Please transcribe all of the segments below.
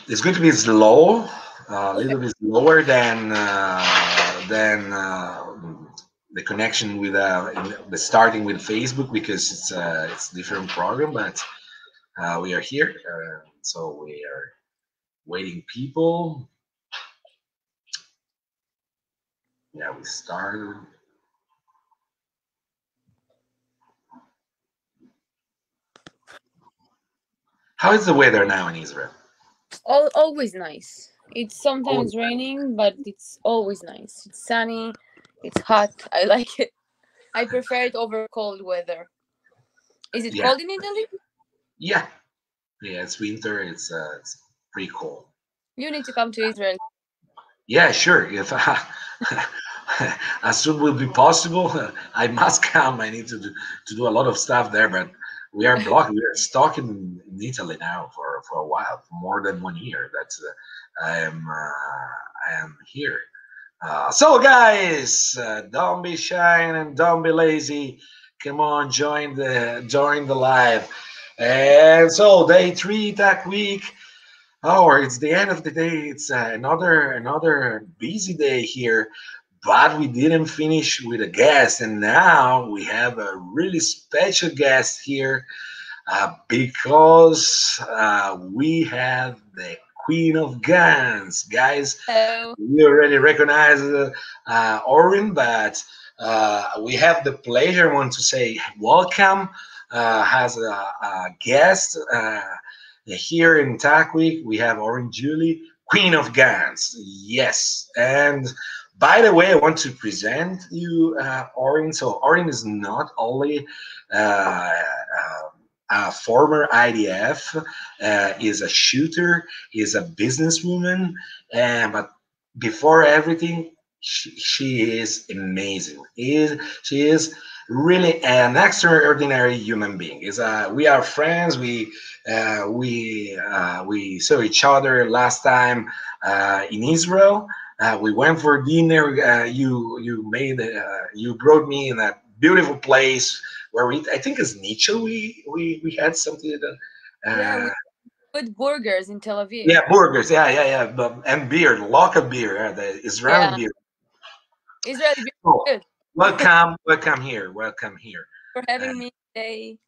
It's going to be slow, a Okay. little bit slower than the connection with the starting with Facebook because it's a different program. But we are here, so we are waiting people. Yeah, we started. How is the weather now in Israel? Always nice. It's Oh, sometimes raining, but it's always nice. It's sunny. It's hot. I like it. I prefer it over cold weather. Is it yeah, cold in Italy? yeah, yeah. It's winter. It's pretty cold. You need to come to Israel. Yeah, sure. If as soon will be possible, I must come. I need to do a lot of stuff there, but we are blocked. We are stuck in Italy now for a while, for more than 1 year. That's I am here. So guys, don't be shy and don't be lazy. Come on, join the live. And so day three that week. Oh, it's the end of the day. It's another busy day here, but we didn't finish with a guest, and now we have a really special guest here because we have the Queen of Guns, guys. Hello. We already recognize Orin, but we have the pleasure. I want to say welcome as a guest here in Tac Week. We have Orin Julie, Queen of Guns. Yes, and by the way, I want to present you Orin. So Orin is not only a former IDF, is a shooter, is a businesswoman, but before everything, she is amazing. She is really an extraordinary human being. We are friends. We saw each other last time in Israel. We went for dinner. You brought me in a beautiful place where I think it's Nietzsche. We had something. Yeah, Uh, we put burgers in Tel Aviv. yeah, burgers. Yeah. And beer, local beer, the Israeli Yeah, beer. Israeli beer Oh, is good. welcome here. For Uh, having me today.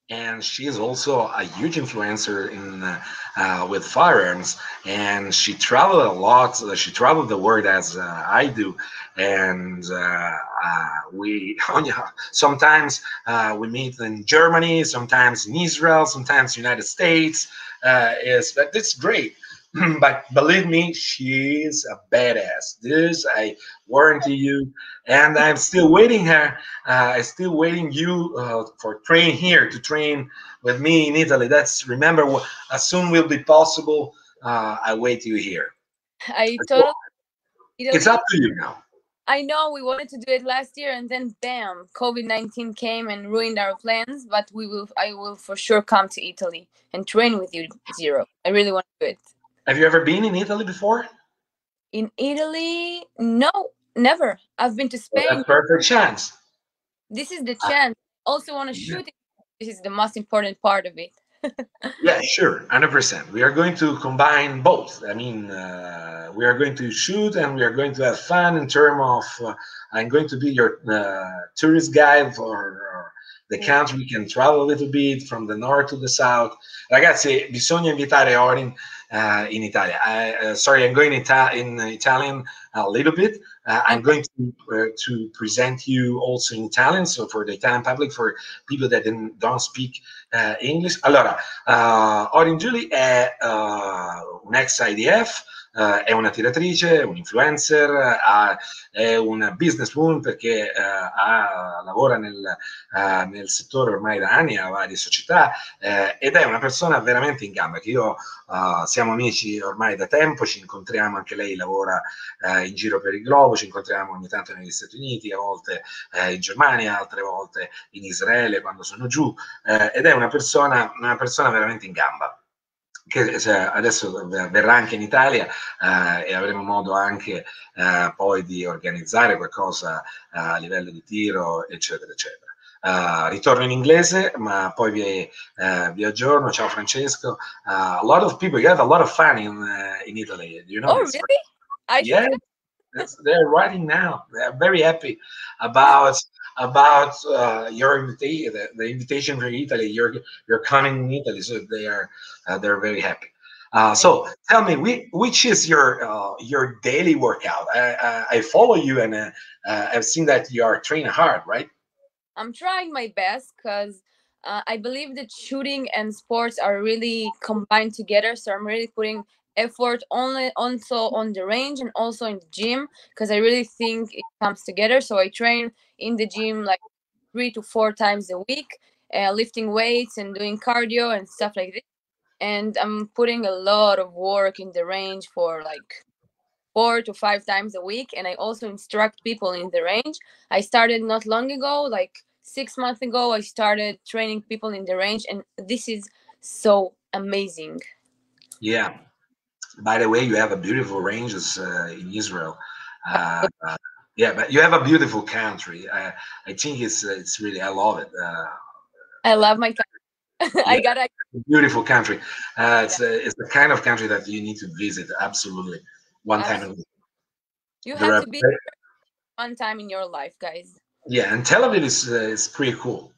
and she is also a huge influencer in with firearms, and she traveled a lot. She traveled the world as I do, and we sometimes we meet in Germany, sometimes in Israel, sometimes United States. Is But it's great. But believe me, she's a badass. This I warranty you, and I'm still waiting her. I'm still waiting you for train here to train with me in Italy. That's remember as soon will be possible. I wait you here. I So totally it's up Italy. to you now. I know we wanted to do it last year, and then bam, COVID-19 came and ruined our plans. But we will. I will for sure come to Italy and train with you, Zero. I really want to do it. Have you ever been in Italy before? In Italy, no, never. I've been to Well, Spain. that's perfect chance. This is the chance. Also want to Yeah. shoot it. This is the most important part of it. Yeah, sure, 100%. We are going to combine both. I mean, we are going to shoot and we are going to have fun in terms of. I'm going to be your tourist guide for the Yeah. country. We can travel a little bit from the north to the south. Ragazzi, bisogna invitare Orin in Italia. Sorry, I'm going in Italian a little bit. I'm Okay. going to present you also in Italian, so for the Italian public, for people that don't speak English. Allora, Orin Julie è un ex IDF, è una tiratrice, un influencer, è una businesswoman perché lavora nel settore ormai da anni, ha varie società ed è una persona veramente in gamba che io siamo amici ormai da tempo, ci incontriamo, anche lei lavora in giro per il globo, ci incontriamo ogni tanto negli Stati Uniti, a volte in Germania, altre volte in Israele quando sono giù ed è una persona veramente in gamba che adesso verrà anche in Italia e avremo modo anche poi di organizzare qualcosa a livello di tiro, eccetera, eccetera. ritorno in inglese, ma poi vi aggiorno. Ciao Francesco. A lot of people, you have a lot of fun in Italy. You know Oh, this, really? I yeah, didn't know. they're writing now. They're very happy about your invitation, the invitation for Italy. You're coming in Italy, so they're very happy. So tell me, which is your daily workout? I follow you, and I've seen that you are training hard, right? I'm trying my best because I believe that shooting and sports are really combined together. So I'm really putting effort only also on the range and also in the gym because I really think it comes together. So I train in the gym like 3 to 4 times a week, lifting weights and doing cardio and stuff like this. And I'm putting a lot of work in the range for like 4 to 5 times a week, and I also instruct people in the range. I started not long ago, like 6 months ago. I started training people in the range, and this is so amazing. Yeah. By the way, you have a beautiful ranges in Israel. Uh, yeah, but you have a beautiful country. I think it's really, I love it. I love my country. Yeah, I gotta. beautiful country. Yeah, It's the kind of country that you need to visit absolutely one time. absolutely. You There have are, to be one time in your life, guys. yeah, and Tel Aviv is pretty cool.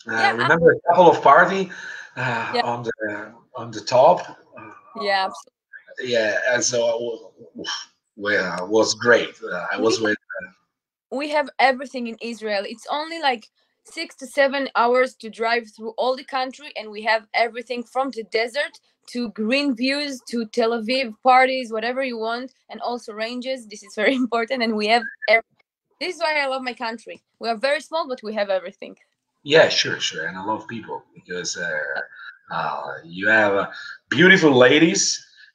Yeah, Remember a couple of party yeah, on the top. yeah. Absolutely. Yeah, and so well, was great. I We was with. we have everything in Israel. It's only like 6 to 7 hours to drive through all the country, and we have everything from the desert to green views to Tel Aviv parties, whatever you want, and also ranges. This is very important, and we have. This is why I love my country. We are very small, but we have everything. Yeah, sure, sure, and I love people because you have beautiful ladies,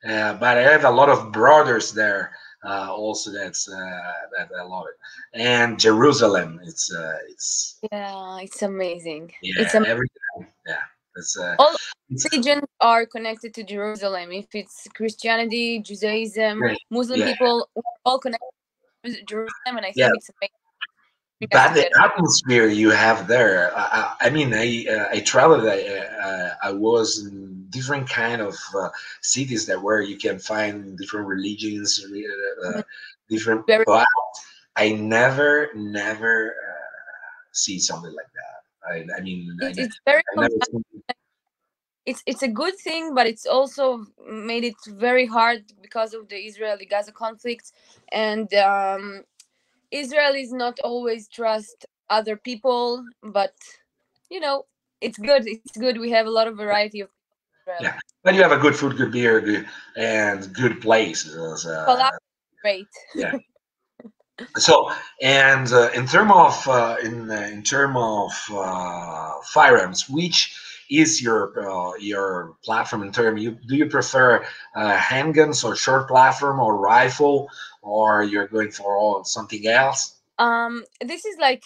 but I have a lot of brothers there also. That I love it, and Jerusalem. It's Yeah, it's amazing. yeah, It's am- every time. Yeah, all it's religions are connected to Jerusalem. If it's Christianity, Judaism, great. Muslim Yeah, people, we're all connected to Jerusalem, and I yeah. think it's amazing to bring us But the together. atmosphere you have there, I mean, I traveled. I was in different kind of cities that where you can find different religions, Mhm. different. Very, But I never see something like that. I mean, it's very I never. combined. It's a good thing, but it's also made it very hard because of the Israeli-Gaza conflict, and Israel is not always trust other people, but you know, it's good. It's good. We have a lot of variety of Israel. Yeah, but you have a good food, good beer, good and good places. Collab, great. Yeah. So, and in term of firearms, which is your platform in term? Do you prefer handguns or short platform or rifle, or you're going for all something else? This is like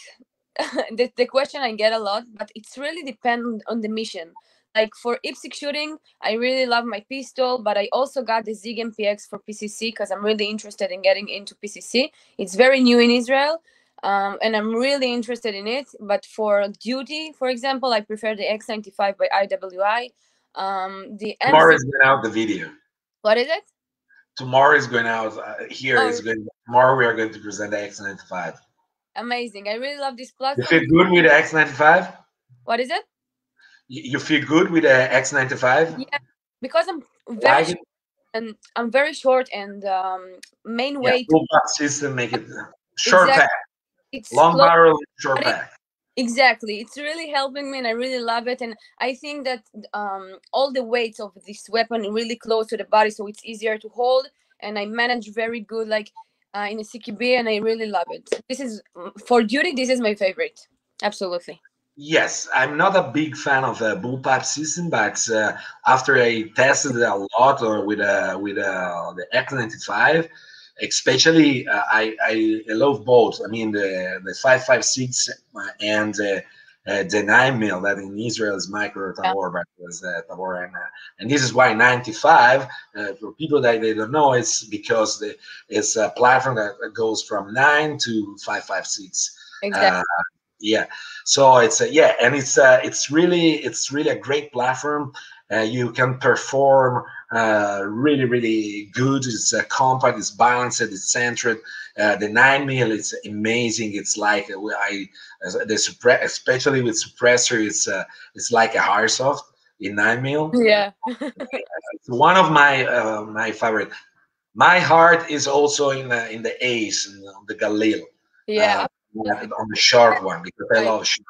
the question I get a lot, but it's really depend on the mission. Like for IPSC shooting, I really love my pistol, but I also got the Zig MPX for PCC because I'm really interested in getting into PCC. It's very new in Israel, and I'm really interested in it. But for duty, for example, I prefer the X95 by IWI. The Tomorrow M0, is going out the video. what is it? Tomorrow is going out. Here Oh, is going. Tomorrow we are going to present the X95. amazing! I really love this You platform feel because good with the X95? what is it? You feel good with the X95? Yeah, because I'm very Like short it? and I'm very short and main Yeah, way to full pack system, make it short exactly pack, it's long close barrel, short but it, pack. exactly it's really helping me and I really love it, and I think that all the weights of this weapon are really close to the body, so it's easier to hold, and I manage very good like in a CQB, and I really love it. This is for duty, this is my favorite, absolutely. Yes, I'm not a big fan of the bullpup system, but after I tested it a lot with the X95, especially I love both. I mean the 5.56 and the 9 mil that in Israel is micro Yeah, tabor, but it was tabor, and this is why 95 for people that they don't know, it's because it's a platform that goes from 9 to 5.56. exactly. Yeah, so it's yeah, and it's really a great platform. You can perform really good. It's compact, it's balanced, it's centered. The 9 mil is amazing. It's like especially with suppressor, it's like a hardsoft in 9 mil. Yeah. It's one of my favorite. My heart is also in the Ace and the Galil, Yeah, uh, absolutely. on the short one because I I, love short.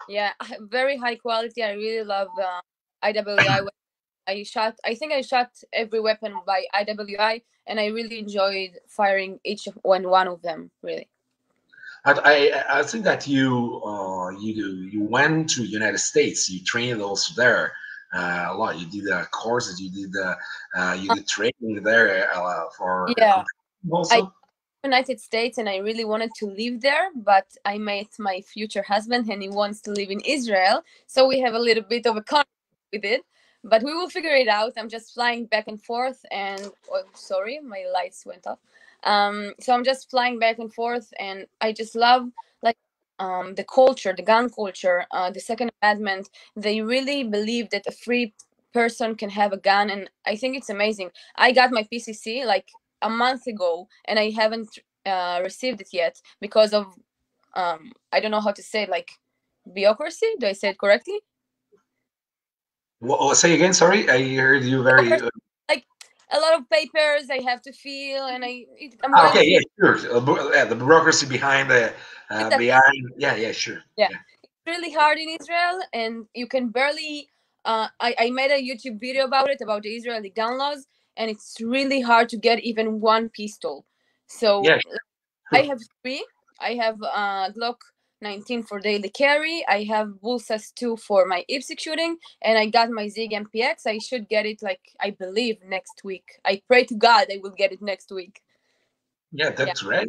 yeah, very high quality. I really love IWI. I think I shot every weapon by IWI, and I really enjoyed firing each of one of them. Really. I think that you went to United States. You trained also there a lot. You did courses. You Uh, did training there for yeah, competition I also. United States, and I really wanted to live there, but I met my future husband, and he wants to live in Israel, so we have a little bit of a conflict with it. But we will figure it out. I'm just flying back and forth, and oh, sorry, my lights went off. So I'm just flying back and forth, and I just love like the culture, the gun culture, the Second Amendment. They really believe that a free person can have a gun, and I think it's amazing. I got my PCC like a month ago, and I haven't received it yet because of I don't know how to say it, like bureaucracy. Do I say it correctly? Say again. Sorry, I heard you very. Bureaucracy, like a lot of papers I have to fill, and I'm going Okay, through yeah, sure. Yeah, the bureaucracy behind the it. behind. Yeah, yeah, sure. Yeah, Yeah. it's really hard in Israel, and you can barely. I made a YouTube video about it, about the Israeli gun laws, and it's really hard to get even one pistol. So Yeah, I sure. have three. I have Glock 19 for daily carry. I have Bullseye 2 for my IPSC shooting, and I got my Zig MPX. I should get it, like, I believe, next week. I pray to God I will get it next week. Yeah, Yeah, that's right.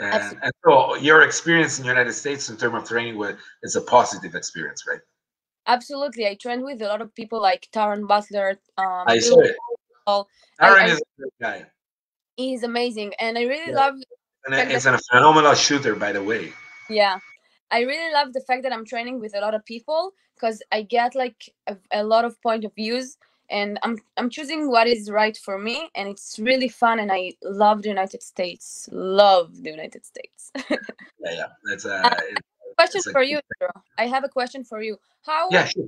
absolutely. And so your experience in the United States in terms of training is a positive experience, right? Absolutely. I trained with a lot of people like Taron Butler, I saw Bill it. Wall. Aaron I is a good guy. He's amazing, and I really Yeah. love the And fact that it's a phenomenal shooter, by the way. yeah, I really love the fact that I'm training with a lot of people because I get like a lot of point of views, and I'm choosing what is right for me, and it's really fun, and I love the United States. Love the United States. Yeah, yeah. Uh, Question It's a for you, Drew. I have a question for you. yeah, sure.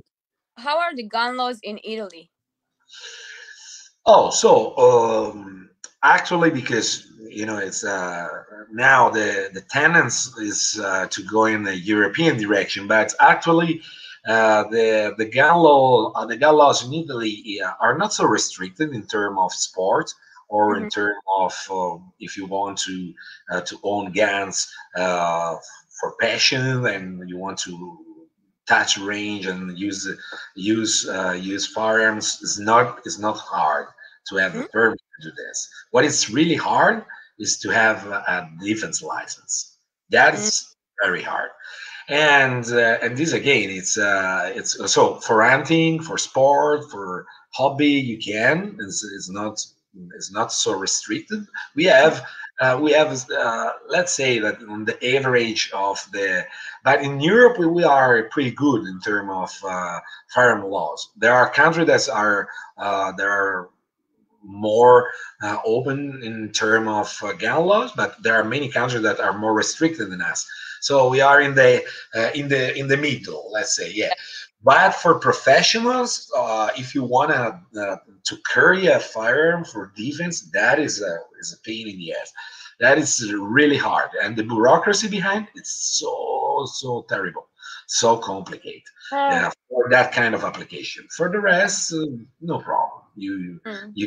How are the gun laws in Italy? Oh, so actually, because it's now the tendency is to go in the European direction, but actually, the gun laws in Italy are not so restricted in terms of sport or in Hmm. terms of if you want to own guns for passion and you want to touch range and use firearms is not hard to have the permit to do this. What is really hard is to have a defense license. That Mm-hmm. is very hard. And this again, it's so for hunting, for sport, for hobby, you can. It's not so restricted. We have let's say that on the average of the, but in Europe we are pretty good in terms of firearm laws. There are countries that are more open in terms of gun laws, but there are many countries that are more restricted than us. So we are in the middle, let's say, yeah. But for professionals, if you want to carry a firearm for defense, that is a pain in the ass. That is really hard, and the bureaucracy behind it's so terrible, so complicated for that kind of application. For the rest, no problem. You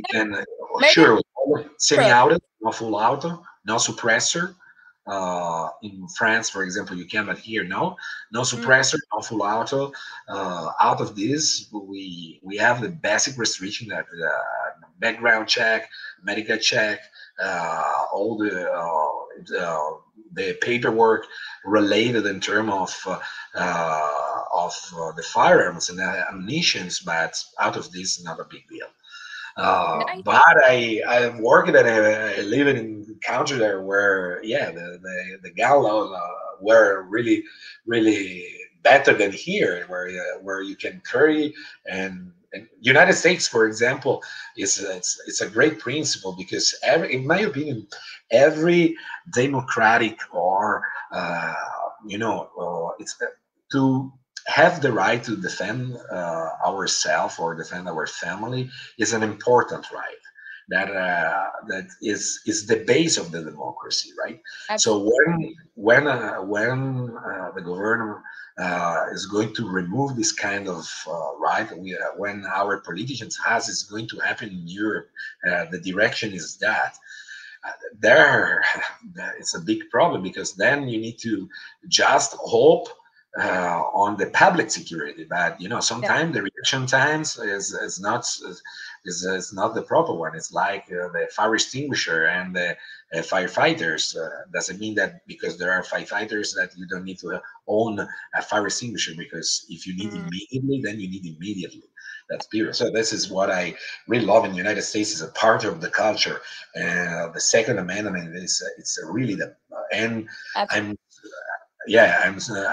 can Maybe sure Europe. semi-auto, no full auto, no suppressor. In France, for example, you can, but here no Mm, suppressor, no full auto. Out of this, we have the basic restriction that background check, medical check, all the paperwork related in terms of the firearms and ammunitions, but out of this, not a big deal. nice. But I've worked and I live in a country there where yeah the gun laws were really better than here, where you can carry. And United States, for example, it's a great principle, because in my opinion, every democratic or it's to have the right to defend ourselves or defend our family is an important right that is the base of the democracy, right? So Absolutely. when the governor is going to remove this kind of right, when our politicians has is going to happen in Europe, the direction is that there it's a big problem, because then you need to just hope on the public security, but Yeah. sometimes the reaction times is not the proper one. It's like the fire extinguisher and the firefighters. Doesn't mean that because there are firefighters that you don't need to own a fire extinguisher, because if you need Mm. immediately, then you need immediately. That's period. So this is what I really love in the United States, is a part of the culture. The Second Amendment is it's really the and Absolutely. I'm yeah,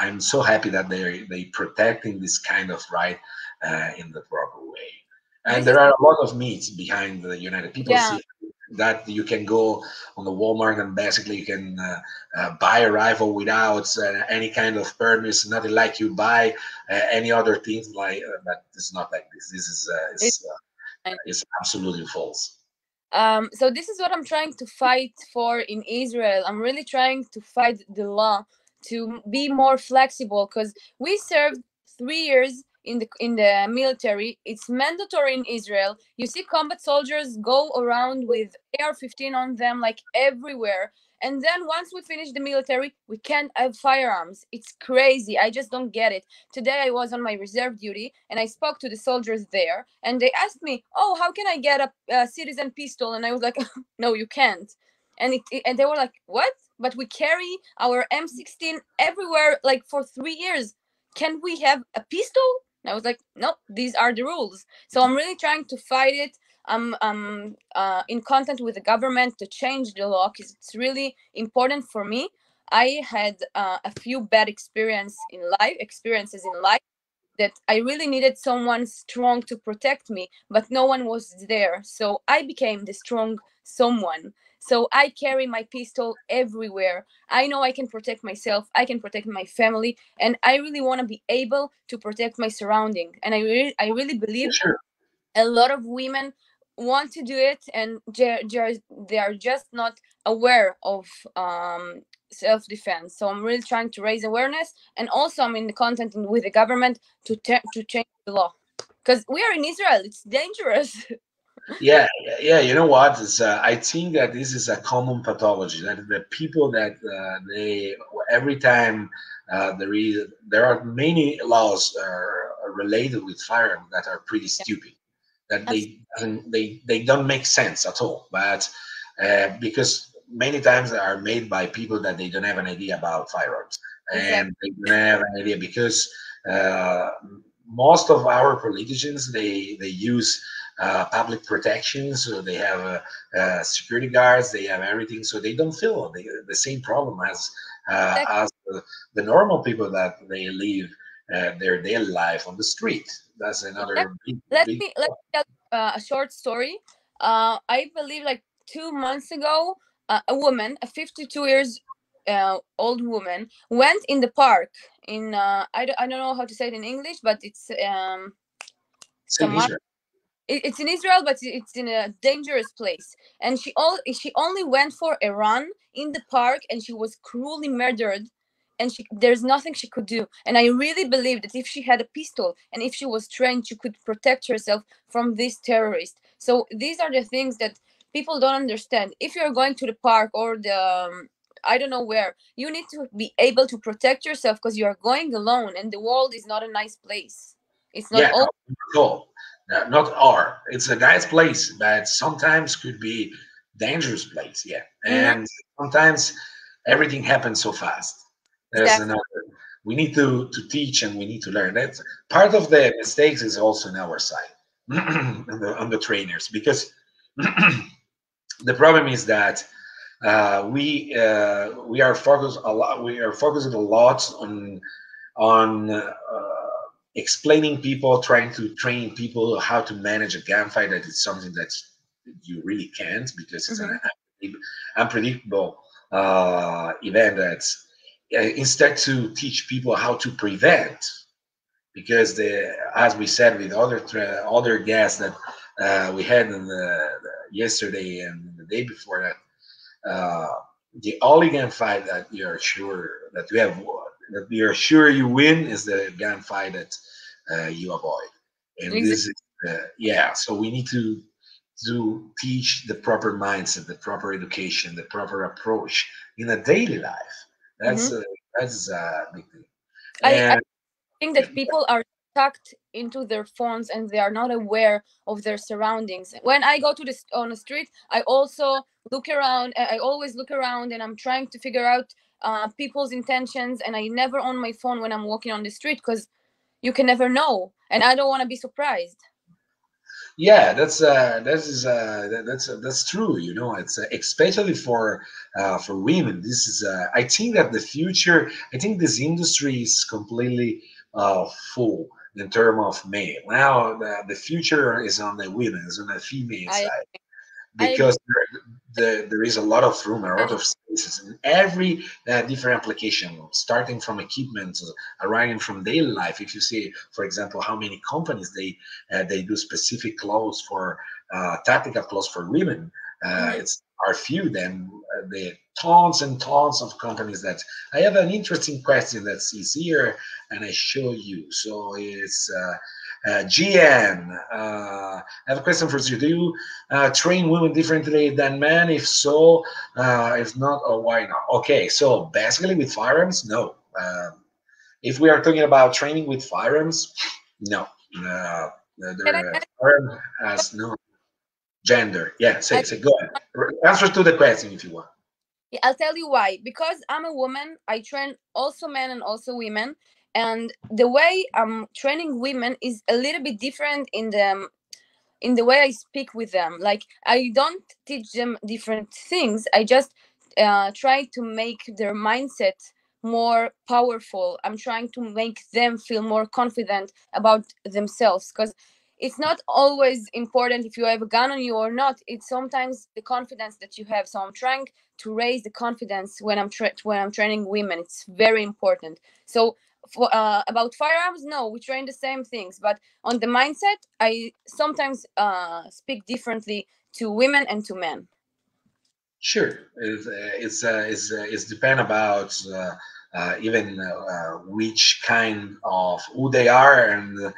I'm so happy that they protecting this kind of right in the proper way. And This there is, are a lot of myths behind the United People yeah. see that you can go on the Walmart and basically you can buy a rifle without any kind of permits, nothing like you buy any other things like but it's not like this. This is It's is absolutely false. So this is what I'm trying to fight for in Israel. I'm really trying to fight the law to be more flexible, because we served 3 years in the military. It's mandatory in Israel. You see combat soldiers go around with AR-15 on them like everywhere. And then once we finish the military, we can't have firearms. It's crazy. I just don't get it. Today I was on my reserve duty and I spoke to the soldiers there, and they asked me, "Oh, how can I get a citizen pistol?" And I was like, "No, you can't." And they were like, "What? But we carry our M16 everywhere like for 3 years. Can we have a pistol?" And I was like, "No, these are the rules." So I'm really trying to fight it. I'm in contact with the government to change the law, because it's really important for me. I had a few bad experiences in life, that I really needed someone strong to protect me, but no one was there. So I became the strong someone. So I carry my pistol everywhere. I know I can protect myself, I can protect my family, and I really want to be able to protect my surrounding. And I really believe Sure. a lot of women want to do it, and they are just not aware of self-defense. So I'm really trying to raise awareness, and also I'm in the content with the government to change the law, because we are in Israel. It's dangerous. Yeah, yeah. You know what? I think that this is a common pathology that the people that they every time there are many laws related with firearm that are pretty Yeah, stupid, that absolutely. they don't make sense at all. But because many times they are made by people that they don't have an idea about firearms, Exactly. and they don't have an idea because uh, most of our politicians they use public protection, so they have security guards, they have everything, so they don't feel the same problem as the normal people that they live their daily life on the street. That's Let, another big let big me let me tell you a short story. I believe like 2 months ago, a woman, a 52 years old woman, went in the park in I don't know how to say it in English, but it's same Samar. Israel. It's in Israel, but it's in a dangerous place. And she only went for a run in the park, and she was cruelly murdered. And there's nothing she could do. And I really believe that if she had a pistol and if she was trained, she could protect herself from this terrorist. So these are the things that people don't understand. If you're going to the park or the I don't know where, you need to be able to protect yourself, because you are going alone, and the world is not a nice place. It's not Yeah, all. no, not R. It's a nice place, but sometimes could be dangerous place. Yeah, Mhm, and sometimes everything happens so fast. There's exactly. another. We need to teach and we need to learn. That's part of the mistakes is also on our side, on the trainers, because the problem is that We are focused a lot. We are focusing a lot on explaining people, trying to train people how to manage a gunfight. That is something that you really can't, because it's Mm-hmm. an unpredictable event. That instead to teach people how to prevent, because as we said with other guests that we had in yesterday and the day before that, the only gunfight that you're sure that you have that you're sure you win is the gunfight that you avoid. And Exactly. this is yeah. So we need to teach the proper mindset, the proper education, the proper approach in a daily life. Mm-hmm. That's a big thing. I And think that people are tucked into their phones and they are not aware of their surroundings. When I go to this on the street, I also look around. I always look around, and I'm trying to figure out people's intentions. And I never on my phone when I'm walking on the street, because you can never know, and I don't want to be surprised. yeah, that's true. You know, it's especially for women. This is I think that the future. I think this industry is completely full in terms of male. Now the future is on the women, is on the female I side, I agree. because there is a lot of room, a lot of spaces in every different application, starting from equipment, arriving from daily life. If you see, for example, how many companies they do specific clothes for tactical clothes for women, Mhm. it's are few. Then the tons and tons of companies that I have an interesting question that is here, and I show you. So it's GN. I have a question for you. Do you train women differently than men? If so, if not, or why not? Okay, so basically with firearms, no. If we are talking about training with firearms, no. Can I, Firearm has no gender. Yeah, I, say, go ahead. Answer to the question if you want. Yeah, I'll tell you why. Because I'm a woman, I train also men and also women. And the way I'm training women is a little bit different in the way I speak with them. Like, I don't teach them different things. I just try to make their mindset more powerful. I'm trying to make them feel more confident about themselves, because it's not always important if you have a gun on you or not. It's sometimes the confidence that you have. So I'm trying to raise the confidence when when I'm training women. It's very important. So for about firearms, no, we train the same things, but on the mindset, I sometimes speak differently to women and to men. Sure, it's depend about even which kind of who they are, and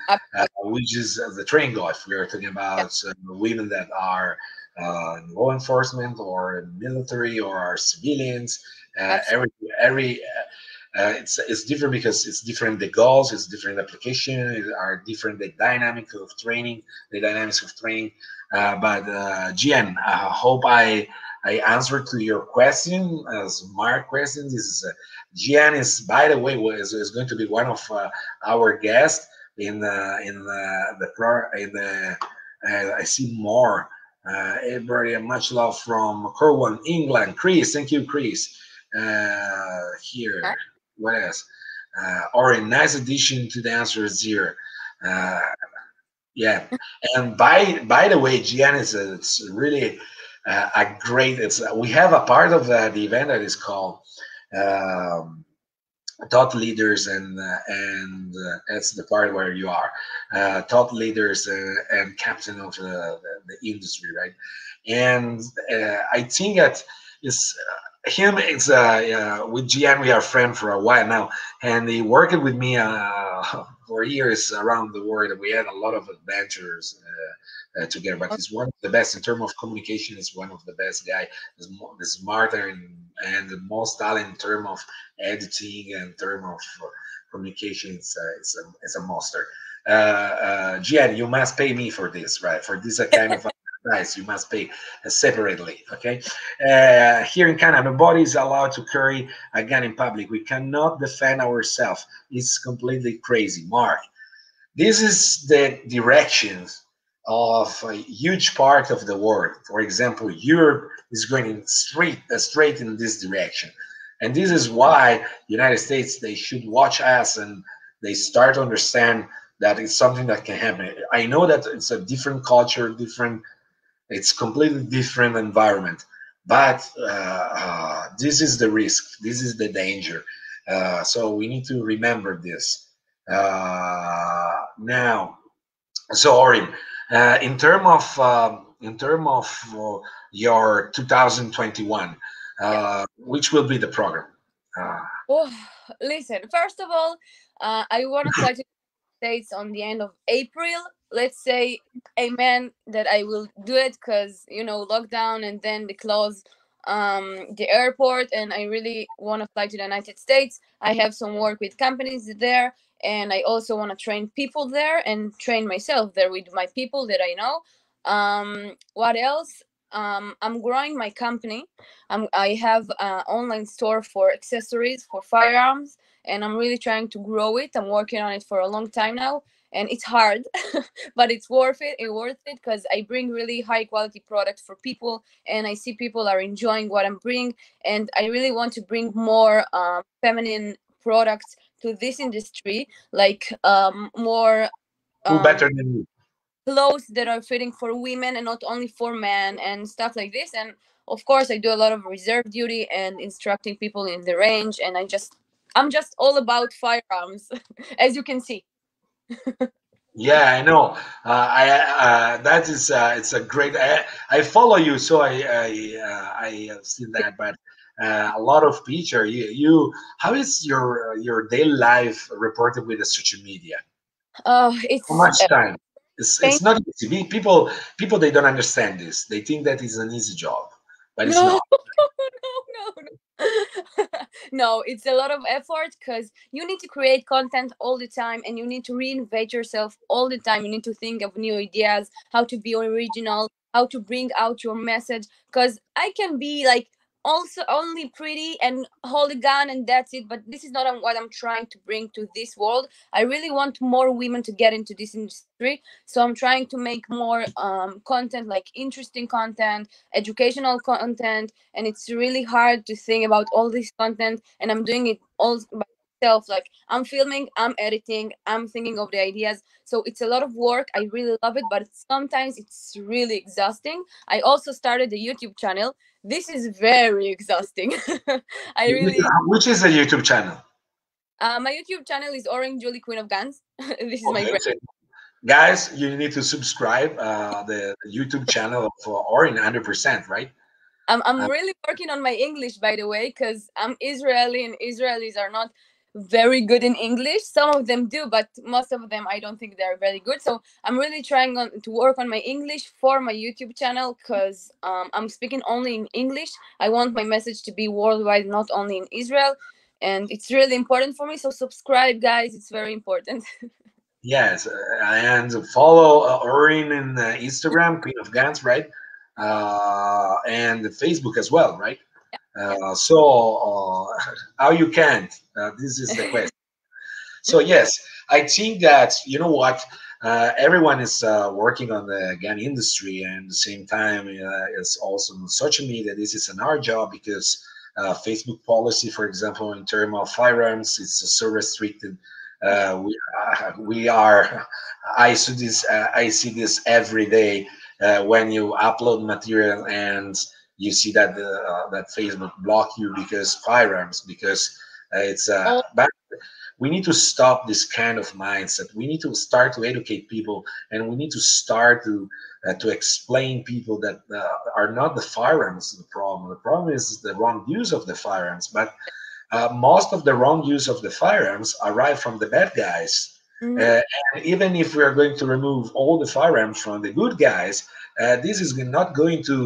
which is the training goal. If we are talking Yeah, about women that are in law enforcement or in military or are civilians, absolutely. every it's different because it's different the goals, it's different application, it are different the dynamic of training, the dynamics of training. But Gian, I hope I answered to your question as Mark question. This is Gian is, by the way, is going to be one of our guests in the I see more. Everybody, much love from Cornwall, England. Chris, thank you, Chris. Here, what else? Orin, nice addition to the answer zero. Uh, yeah, and by the way, Gian is it's really a great. It's we have a part of the event that is called um, thought leaders, and that's the part where you are thought leaders and captain of the industry, right? And I think that is him. It's with Gian, we are friends for a while now, and he worked with me for years around the world. We had a lot of adventures together, but he's one of the best in terms of communication. He's one of the best guy. The smarter and the most talent in terms of editing and in terms of communication. It's a monster. Gian, you must pay me for this, right? For this kind of advice, you must pay separately. Okay. Here in Canada, nobody is allowed to carry a gun in public. We cannot defend ourselves. It's completely crazy. Mark, this is the directions of a huge part of the world. For example, Europe is going straight in this direction, and this is why United States, they should watch us, and they start to understand that it's something that can happen. I know that it's a different culture, different, it's completely different environment, but this is the risk, this is the danger. So we need to remember this. Now, so Orin, in term of your 2021, Yeah. which will be the program? Uh, Oh, listen. First of all, I want to fly to the States on the end of April. Let's say, amen, that I will do it because lockdown and then they close the airport, and I really want to fly to the United States. I have some work with companies there, and I also want to train people there and train myself there with my people that I know. What else? I'm growing my company. I have an online store for accessories for firearms, and I'm really trying to grow it. I'm working on it for a long time now, and it's hard, but it's worth it. It's worth it because I bring really high quality products for people, and I see people are enjoying what I'm bringing, and I really want to bring more feminine products to this industry, like more who um, better than you? clothes that are fitting for women and not only for men and stuff like this. And of course I do a lot of reserve duty and instructing people in the range, and I'm just all about firearms as you can see. Yeah, I know. I That is it's a great. I follow you, so I have seen that. But a lot of picture. How is your daily life reported with the social media? How It's much time? It's pain. not easy. People they don't understand this. They think that is an easy job, but it's No, not. no. No, it's a lot of effort because you need to create content all the time and you need to reinvent yourself all the time. You need to think of new ideas, how to be original, how to bring out your message. Because I can be like also only pretty and hold a gun and that's it, but this is not what I'm trying to bring to this world. I really want more women to get into this industry, so I'm trying to make more content, like interesting content, educational content, and it's really hard to think about all this content, and I'm doing it all by myself. Like I'm filming, I'm editing, I'm thinking of the ideas, so it's a lot of work. I really love it, but sometimes it's really exhausting. I also started a YouTube channel. This is very exhausting. I really Which is a YouTube channel? My YouTube channel is Orin, Julie, Queen of Guns. This is my Okay, brand. so guys, you need to subscribe the YouTube channel for Orin 100%, right? I'm Uh, really working on my English, by the way, because I'm Israeli and Israelis are not very good in English. Some of them do, but most of them I don't think they're very good. So I'm really trying to work on my English for my YouTube channel because I'm speaking only in English. I want my message to be worldwide, not only in Israel. And it's really important for me. So subscribe, guys. It's very important. yes, and follow Orin in Instagram, Queen of Guns, right? And Facebook as well, right? How you can't? This is the question. So yes, I think that you know what, everyone is working on the gun industry, and at the same time, it's also on social media. This is an art job because Facebook policy, for example, in terms of firearms, it's so restricted. Yeah. We are. I see this every day when you upload material and you see that that Facebook block you because firearms because it's Oh, bad. We need to stop this kind of mindset. We need to start to educate people, and we need to start to explain people that are not the firearms the problem. The problem is the wrong use of the firearms. But most of the wrong use of the firearms arrive from the bad guys. mhm. And even if we are going to remove all the firearms from the good guys, this is not going to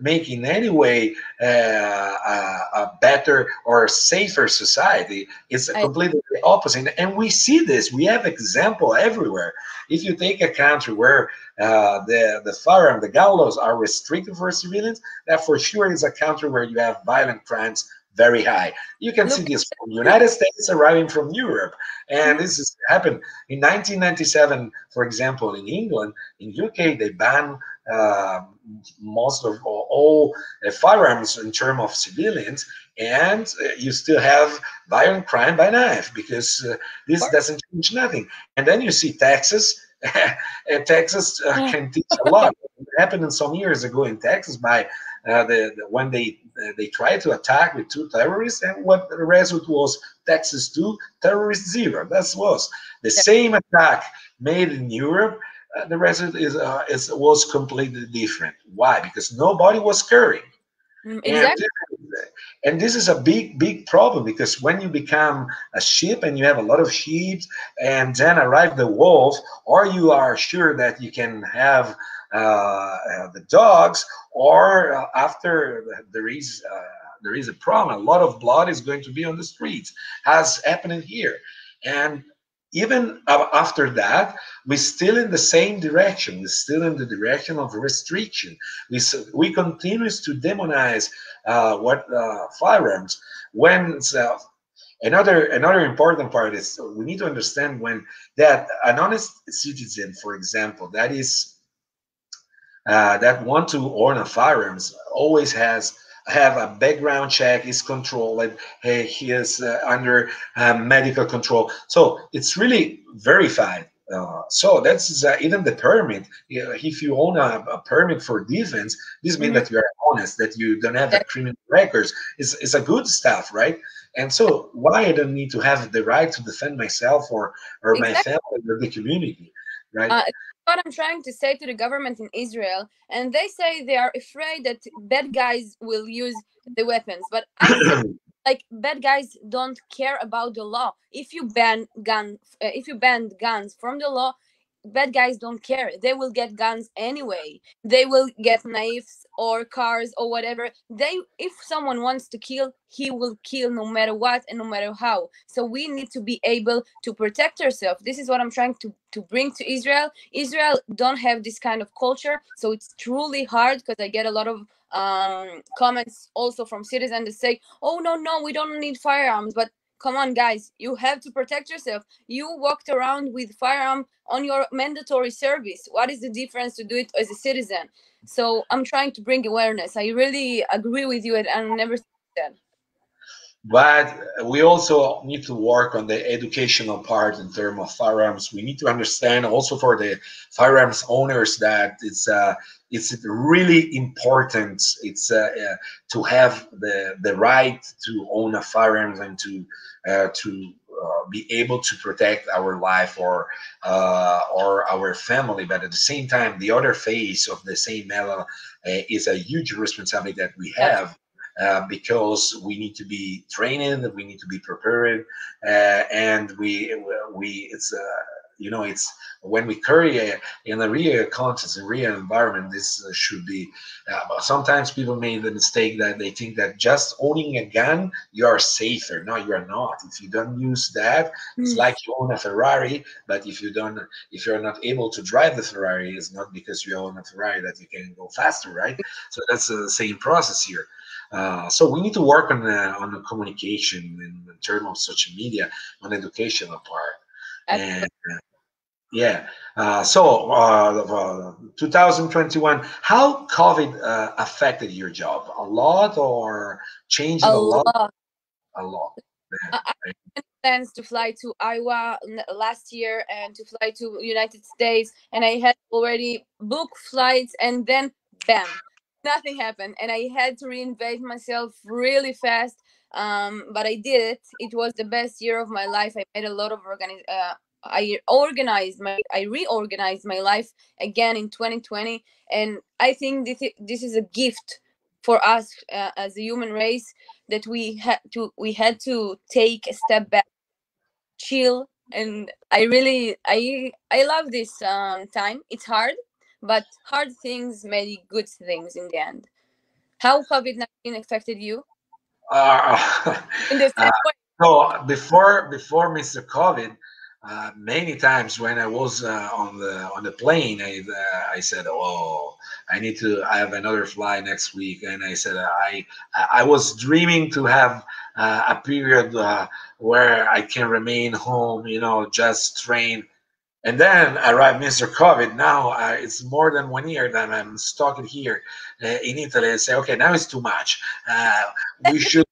make in any way a better or safer society. It's a I completely opposite. And we see this. We have example everywhere. If you take a country where the firearm, the gun laws are restricted for civilians, that for sure is a country where you have violent crimes very high. You can see Look, this from United States arriving from Europe, and this has happened in 1997, for example, in England. In UK, they banned uh, most of all firearms in terms of civilians, and you still have violent crime by knife because of this course. doesn't change nothing. And then you see Texas. And Texas Yeah. can teach a lot. It happened some years ago in Texas by when they tried to attack with two terrorists, and what the result was Texas 2, terrorist 0. That was the same attack made in Europe. The result was completely different. Why? Because nobody was caring. And Exactly. this is a big problem because when you become a sheep and you have a lot of sheep and then arrive the wolf, or you are sure that you can have the dogs, or after there is a problem, a lot of blood is going to be on the streets, as happening here. And even after that, we're still in the same direction. We're still in the direction of restriction. We continue to demonize what firearms. When another important part is we need to understand when that an honest citizen, for example, that want to own a firearms always has have a background check, is controlled, like hey, he is under medical control, so it's really verified. So that's even the permit. If you own a permit for defense, this means Mhm. that you are honest, that you don't have a That- criminal records. It's a good stuff, right? And so why I don't need to have the right to defend myself or my Exactly. family or the community, right? That's what I'm trying to say to the government in Israel, and they say they are afraid that bad guys will use the weapons. But I say, like, bad guys don't care about the law. If you ban guns from the law, bad guys don't care. They will get guns anyway. They will get knives or cars or whatever. If someone wants to kill, he will kill no matter what and no matter how. So we need to be able to protect ourselves. This is what I'm trying to bring to Israel. Israel don't have this kind of culture, so it's truly hard because I get a lot of comments also from citizens that say, "Oh no, we don't need firearms." But come on, guys, you have to protect yourself. You walked around with firearm on your mandatory service. What is the difference to do it as a citizen? So I'm trying to bring awareness. I really agree with you, and I never said that. But we also need to work on the educational part in terms of firearms. We need to understand also for the firearms owners that it's really important. It's to have the right to own a firearm and to be able to protect our life or our family. But at the same time, the other face of the same medal is a huge responsibility that we Yeah, have because we need to be trained, we need to be prepared, and we it's it's when we carry in a real context, a real environment, this should be. But sometimes people make the mistake that they think that just owning a gun you are safer. No, you are not. If you don't use that, it's mm, like you own a Ferrari, but if you're not able to drive the Ferrari, it's not because you own a Ferrari that you can go faster, right? So that's the same process here. So we need to work on the communication in terms of social media, on educational part, and absolutely. yeah. 2021, how COVID affected your job? A lot or changed A a lot? lot. A lot. I had plans to fly to Iowa last year and to fly to United States, and I had already booked flights, and then bam, nothing happened, and I had to reinvent myself really fast. But I did it. It was the best year of my life. I made a lot of I reorganized my life again in 2020, and I think this is a gift for us as a human race, that we had to take a step back, chill, and I love this time. It's hard, but hard things made good things in the end. How COVID-19 affected you Uh, in the uh, same way? so before Mr. COVID, Many times when I was on the plane, I said, "Oh, I need to. I have another flight next week," and I said, I was dreaming to have a period where I can remain home, just train. And then arrived Mr. COVID. Now it's more than 1 year that I'm stuck here in Italy. And say, okay, now it's too much. We should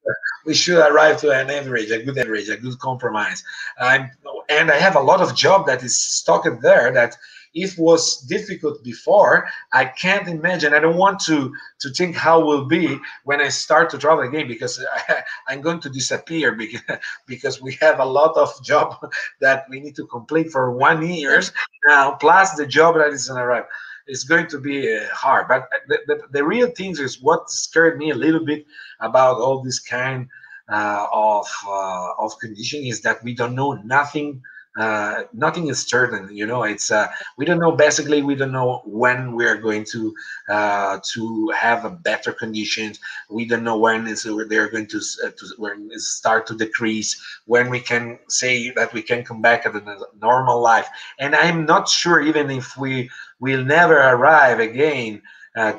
we should arrive to an average, a good compromise. I'm, and I have a lot of job that is stuck there that if was difficult before, I can't imagine. I don't want to think how will be when I start to travel again because I'm going to disappear because we have a lot of job that we need to complete for 1 year now, plus the job that is on arrival. It's going to be hard. But the real things is what scared me a little bit about all this kind of condition is that we don't know nothing. Nothing is certain, it's we don't know. Basically, we don't know when we are going to have a better conditions. We don't know when they're going to when it start to decrease, when we can say that we can come back at a normal life. And I'm not sure even if we will never arrive again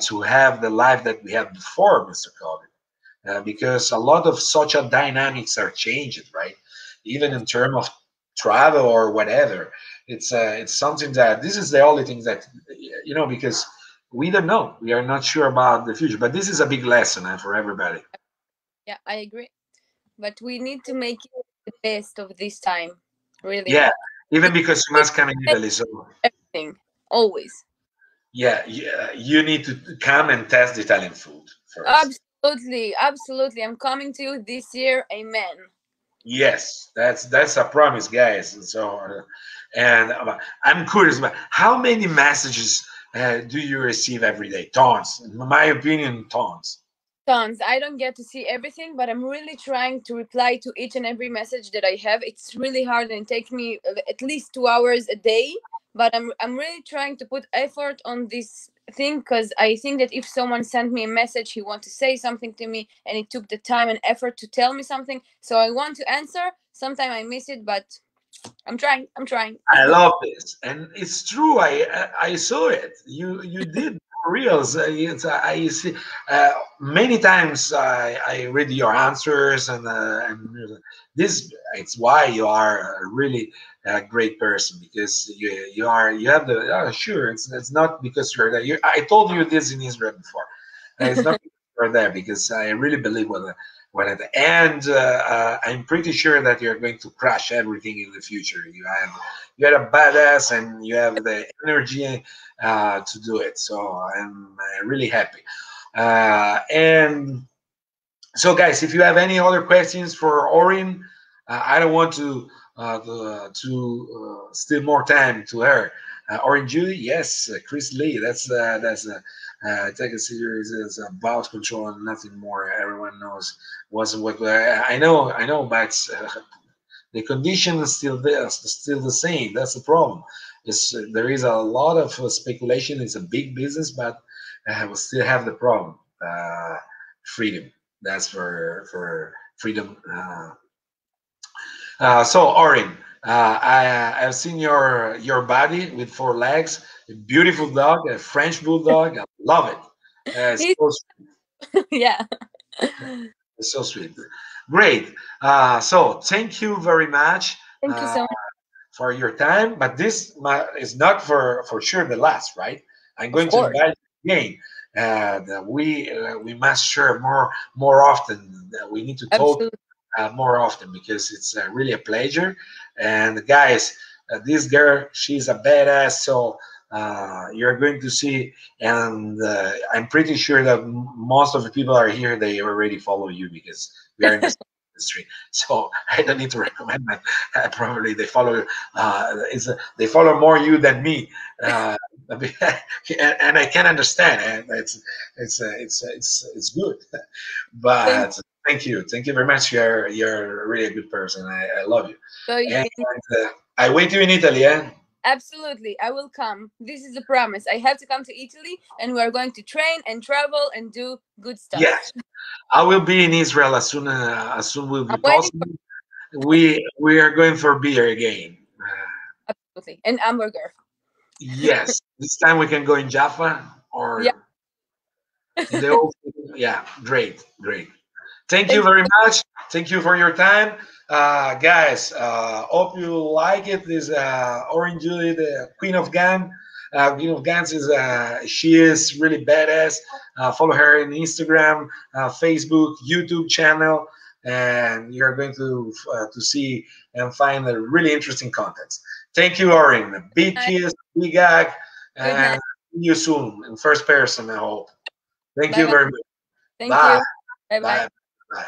to have the life that we had before Mr. COVID, because a lot of social dynamics are changing, right? Even in terms of travel or whatever. It's something that this is the only thing that because we don't know. We are not sure about the future. But this is a big lesson for everybody. Yeah, I agree. But we need to make it the best of this time. Really. Yeah, even It- because you must come in Italy, so Everything. Always. yeah, you need to come and test the Italian food first. Absolutely. Absolutely. I'm coming to you this year. Amen. Yes, that's a promise, guys. And so, and I'm curious about how many messages do you receive every day? Tons. In my opinion, tons. Tons. I don't get to see everything, but I'm really trying to reply to each and every message that I have. It's really hard and it takes me at least 2 hours a day. But I'm really trying to put effort on this thing because I think that if someone sent me a message, he want to say something to me, and it took the time and effort to tell me something. So I want to answer. Sometimes I miss it, but I'm trying. I'm trying. I love this, and it's true. I saw it. You did for reals. I see many times. I read your answers, and this it's why you are a really great person because you have the sure. It's not because you're there. I told you this in Israel before. It's not because you're there because I really believe what at the end I'm pretty sure that you're going to crush everything in the future. You're a badass and you have the energy to do it. So I'm really happy. And so, guys, if you have any other questions for Orin, I don't want to steal more time to her. Orin Julie, yes, Chris Lee. Take a series as about control and nothing more. Everyone knows wasn't what I know, but the condition is still there, still the same. That's the problem. There is a lot of speculation. It's a big business, but we still have the problem. Freedom. That's for freedom. So Orin, I've seen your body with 4 legs, a beautiful dog, a French bulldog. I love it. He's, So yeah. it's so sweet. Great. So thank you very much Thank you uh, so much. for your time. But this is not for sure the last, right? I'm Of going to course. invite you again. That we must share more often. We need to talk Absolutely. more often because it's really a pleasure. And guys, this girl, she's a badass. So you're going to see, and I'm pretty sure that most of the people are here. They already follow you because we are in the industry. So I don't need to recommend that. Probably they follow. They follow more you than me. And I can understand, and it's good. Thank But thank you very much. You're really a good person. I love you, you. and I wait you in Italy. Eh? Absolutely. I will come. This is a promise. I have to come to Italy and we are going to train and travel and do good stuff. Yes, I will be in Israel as soon will I'm be waiting for possible. We are going for beer again. absolutely. And hamburger. Yes, this time we can go in Jaffa Yeah. or in the old. Yeah, great, great. Thank you Thank very much. Thank you for your time, guys. Hope you like it. This Orin Julie, the Queen of Gun. Queen of Guns is she is really badass. Follow her on Instagram, Facebook, YouTube channel, and you're going to see and find really interesting contents. Thank you, Orin. Big night. kiss, big hug, Good and night. see you soon in first person. I hope. Thank Bye you bye. very much. Thank Bye. you. Bye Bye. bye. Bye.